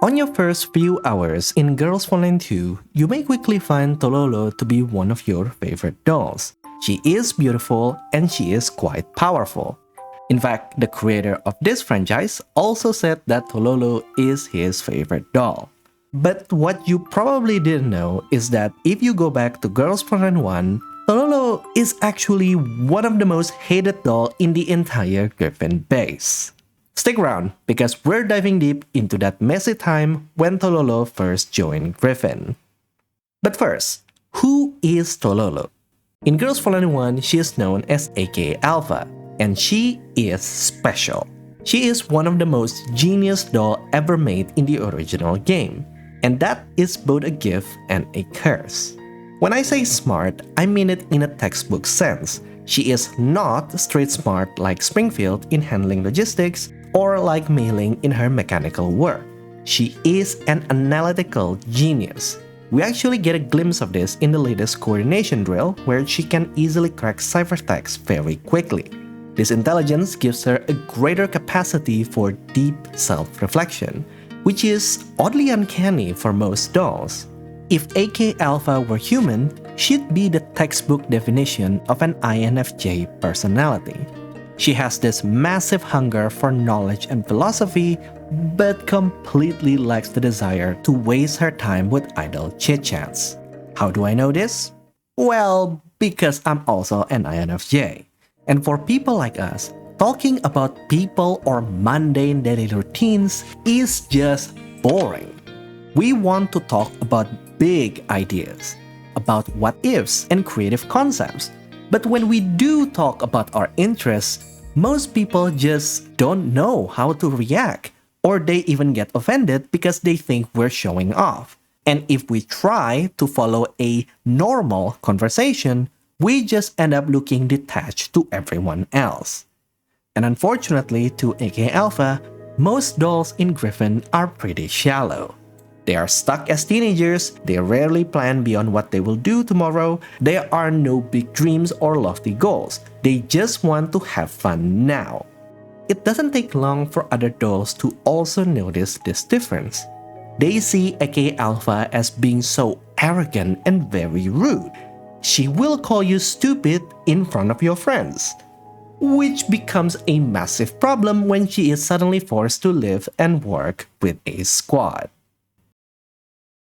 On your first few hours in Girls Frontline 2, you may quickly find Tololo to be one of your favorite dolls. She is beautiful and she is quite powerful. In fact, the creator of this franchise also said that Tololo is his favorite doll. But what you probably didn't know is that if you go back to Girls Frontline 1, Tololo is actually one of the most hated dolls in the entire Griffin base. Stick around, because we're diving deep into that messy time when Tololo first joined Griffin. But first, who is Tololo? In Girls Frontline 1, she is known as AK Alpha, and she is special. She is one of the most genius dolls ever made in the original game, and that is both a gift and a curse. When I say smart, I mean it in a textbook sense. She is not street smart like Springfield in handling logistics, or like Mei-Ling in her mechanical work. She is an analytical genius. We actually get a glimpse of this in the latest coordination drill, where she can easily crack ciphertext very quickly. This intelligence gives her a greater capacity for deep self-reflection, which is oddly uncanny for most dolls. If AK Alpha were human, she'd be the textbook definition of an INFJ personality. She has this massive hunger for knowledge and philosophy, but completely lacks the desire to waste her time with idle chit-chats. How do I know this? Well, because I'm also an INFJ. And for people like us, talking about people or mundane daily routines is just boring. We want to talk about big ideas, about what-ifs and creative concepts. But when we do talk about our interests, most people just don't know how to react, or they even get offended because they think we're showing off. And if we try to follow a normal conversation, we just end up looking detached to everyone else. And unfortunately to AK Alpha, most dolls in Griffin are pretty shallow. They are stuck as teenagers, they rarely plan beyond what they will do tomorrow, there are no big dreams or lofty goals, they just want to have fun now. It doesn't take long for other dolls to also notice this difference. They see AK Alpha as being so arrogant and very rude. She will call you stupid in front of your friends, which becomes a massive problem when she is suddenly forced to live and work with a squad.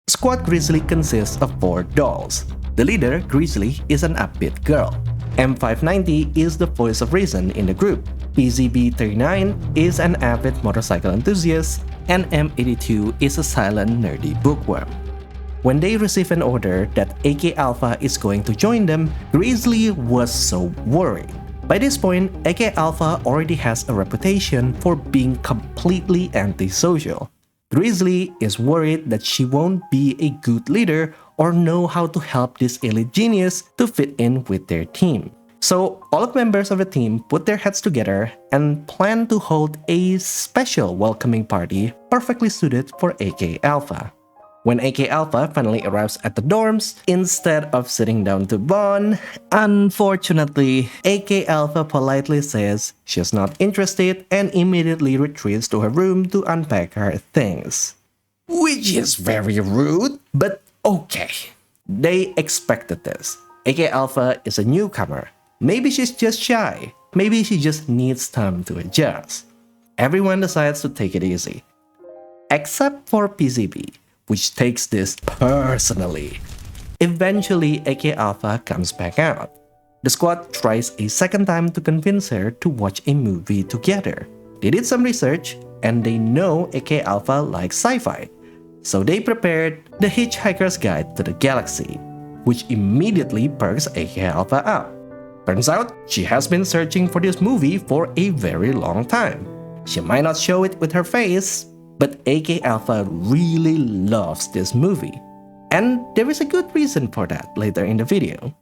Squad Grizzly consists of 4 dolls. The leader, Grizzly, is an upbeat girl. M590 is the voice of reason in the group. PZB39 is an avid motorcycle enthusiast, and M82 is a silent, nerdy bookworm. When they receive an order that AK Alpha is going to join them, Grizzly was so worried. By this point, AK Alpha already has a reputation for being completely antisocial. Grizzly is worried that she won't be a good leader or know how to help this elite genius to fit in with their team. So all of the members of the team put their heads together and plan to hold a special welcoming party perfectly suited for AK Alpha. When AK Alpha finally arrives at the dorms, instead of sitting down to bond, unfortunately, AK Alpha politely says she's not interested and immediately retreats to her room to unpack her things. Which is very rude, but okay. They expected this. AK Alpha is a newcomer. Maybe she's just shy. Maybe she just needs time to adjust. Everyone decides to take it easy. Except for PZB, which takes this personally. Eventually, AK Alpha comes back out. The squad tries a second time to convince her to watch a movie together. They did some research, and they know AK Alpha likes sci-fi. So they prepared The Hitchhiker's Guide to the Galaxy, which immediately perks AK Alpha up. Turns out, she has been searching for this movie for a very long time. She might not show it with her face, but AK Alpha really loves this movie. And there is a good reason for that later in the video.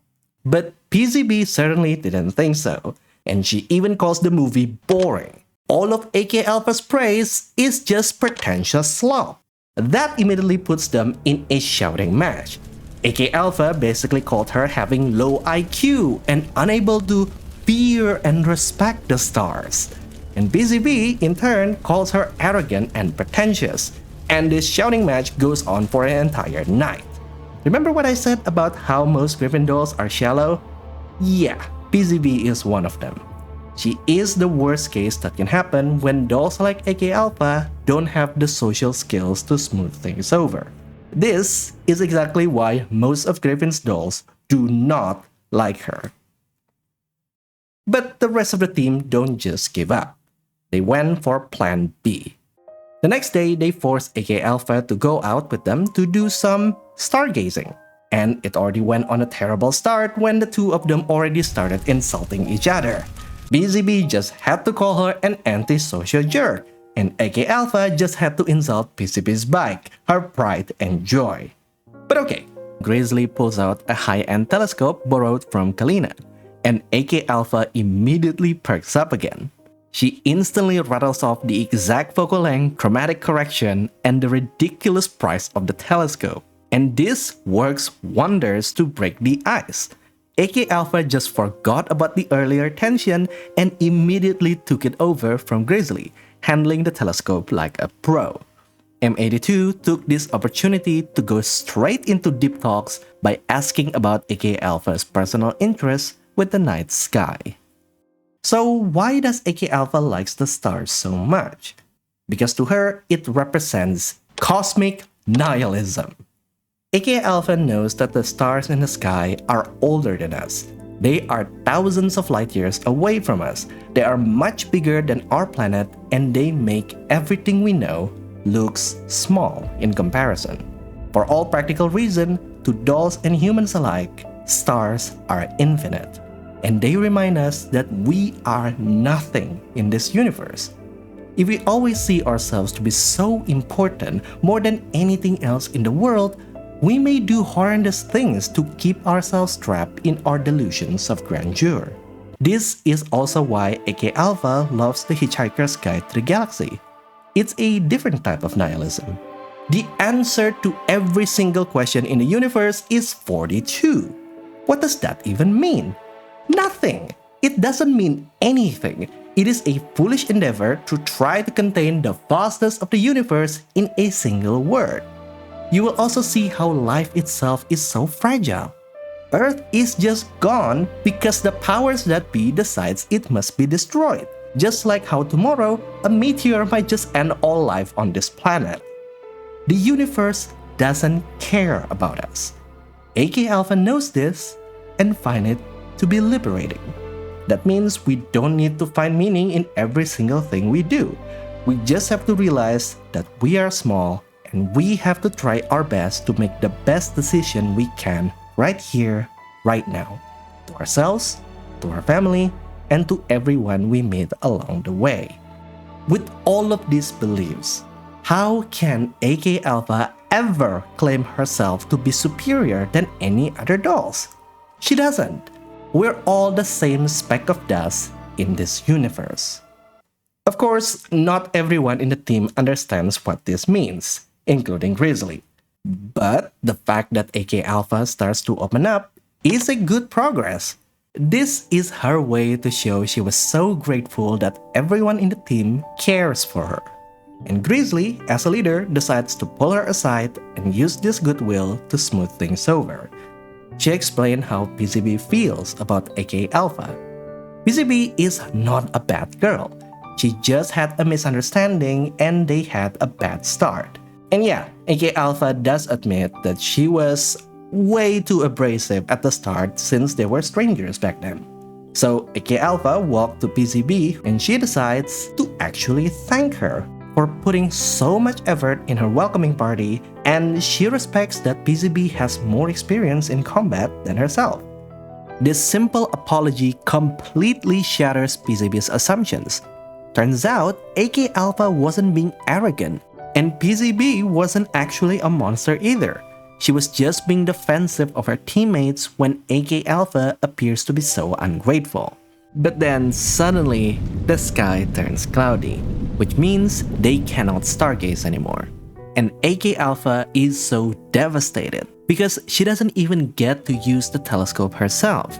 But PZB certainly didn't think so, and she even calls the movie boring. All of AK Alpha's praise is just pretentious slop. That immediately puts them in a shouting match. AK Alpha basically called her having low IQ and unable to fear and respect the stars. And PZB, in turn, calls her arrogant and pretentious. and this shouting match goes on for an entire night. Remember what I said about how most Griffin dolls are shallow? Yeah, PZB is one of them. She is the worst case that can happen when dolls like AK Alpha don't have the social skills to smooth things over. This is exactly why most of Griffin's dolls do not like her. But the rest of the team don't just give up. They went for plan B. The next day, they forced AK Alpha to go out with them to do some stargazing. And it already went on a terrible start when the two of them already started insulting each other. BZB just had to call her an antisocial jerk, and AK Alpha just had to insult PCB's bike, her pride and joy. But okay, Grizzly pulls out a high-end telescope borrowed from Kalina, and AK Alpha immediately perks up again. She instantly rattles off the exact focal length, chromatic correction, and the ridiculous price of the telescope. And this works wonders to break the ice. AK Alpha just forgot about the earlier tension and immediately took it over from Grizzly, handling the telescope like a pro. M82 took this opportunity to go straight into deep talks by asking about AK Alpha's personal interests with the night sky. So why does AK Alpha likes the stars so much? Because to her, it represents cosmic nihilism. AK Alpha knows that the stars in the sky are older than us. They are thousands of light years away from us. They are much bigger than our planet, and they make everything we know looks small in comparison. For all practical reason, to dolls and humans alike, stars are infinite. And they remind us that we are nothing in this universe. If we always see ourselves to be so important, more than anything else in the world, we may do horrendous things to keep ourselves trapped in our delusions of grandeur. This is also why AK Alpha loves The Hitchhiker's Guide to the Galaxy. It's a different type of nihilism. The answer to every single question in the universe is 42. What does that even mean? Nothing. It doesn't mean anything. It is a foolish endeavor to try to contain the vastness of the universe in a single word. You will also see how life itself is so fragile. Earth is just gone because the powers that be decides it must be destroyed. Just like how tomorrow, a meteor might just end all life on this planet. The universe doesn't care about us. AK Alpha knows this and finds it to be liberating. That means we don't need to find meaning in every single thing we do. We just have to realize that we are small and we have to try our best to make the best decision we can right here, right now. To ourselves, to our family, and to everyone we meet along the way. With all of these beliefs, how can AK Alpha ever claim herself to be superior than any other dolls? She doesn't. We're all the same speck of dust in this universe. Of course, not everyone in the team understands what this means, including Grizzly. But the fact that AK Alpha starts to open up is a good progress. This is her way to show she was so grateful that everyone in the team cares for her. And Grizzly, as a leader, decides to pull her aside and use this goodwill to smooth things over. She explained how PCB feels about AK Alpha. PCB is not a bad girl. She just had a misunderstanding and they had a bad start. And yeah, AK Alpha does admit that she was way too abrasive at the start since they were strangers back then. So AK Alpha walked to PCB and she decides to actually thank her for putting so much effort in her welcoming party, and she respects that PCB has more experience in combat than herself. This simple apology completely shatters PCB's assumptions. Turns out, AK Alpha wasn't being arrogant, and PCB wasn't actually a monster either. She was just being defensive of her teammates when AK Alpha appears to be so ungrateful. But then suddenly, the sky turns cloudy, which means they cannot stargaze anymore. And AK Alpha is so devastated because she doesn't even get to use the telescope herself.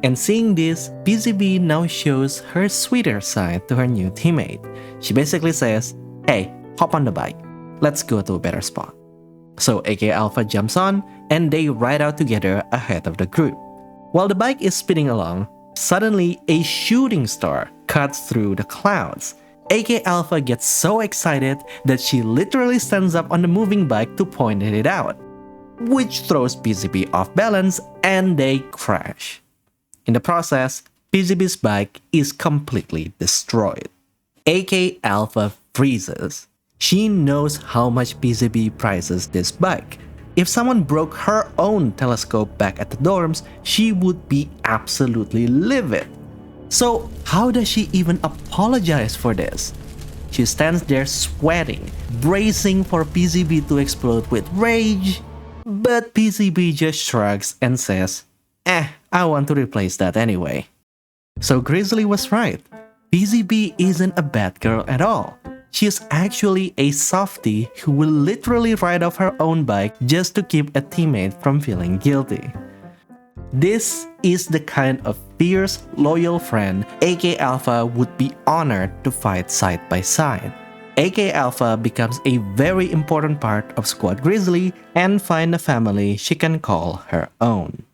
And seeing this, PCB now shows her sweeter side to her new teammate. She basically says, "Hey, hop on the bike. let's go to a better spot. So AK Alpha jumps on, and they ride out together ahead of the group. While the bike is speeding along, suddenly a shooting star cuts through the clouds. AK Alpha gets so excited that she literally stands up on the moving bike to point it out, which throws PCB off balance and they crash. In the process, PCB's bike is completely destroyed. AK Alpha freezes. She knows how much PCB prizes this bike. If someone broke her own telescope back at the dorms, she would be absolutely livid. So how does she even apologize for this? She stands there sweating, bracing for PCB to explode with rage. But PCB just shrugs and says, I want to replace that anyway. So Grizzly was right. PCB isn't a bad girl at all. She is actually a softie who will literally ride off her own bike just to keep a teammate from feeling guilty. This is the kind of fierce, loyal friend AK Alpha would be honored to fight side by side. AK Alpha becomes a very important part of Squad Grizzly and find a family she can call her own.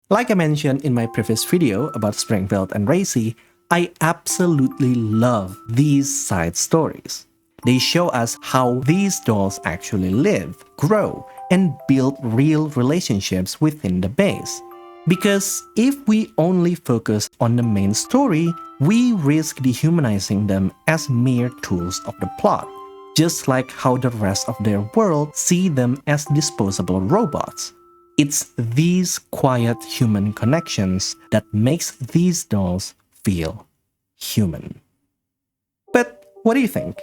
Like I mentioned in my previous video about Springfield and Racy, I absolutely love these side stories. They show us how these dolls actually live, grow, and build real relationships within the base. Because if we only focus on the main story, we risk dehumanizing them as mere tools of the plot, just like how the rest of their world see them as disposable robots. It's these quiet human connections that makes these dolls feel human. But what do you think?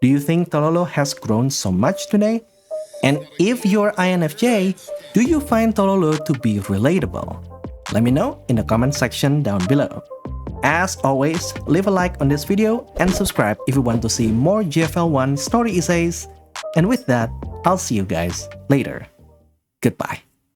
Do you think Tololo has grown so much today? And if you're INFJ, do you find Tololo to be relatable? Let me know in the comment section down below. As always, leave a like on this video and subscribe if you want to see more GFL 1 story essays. And with that, I'll see you guys later. Goodbye.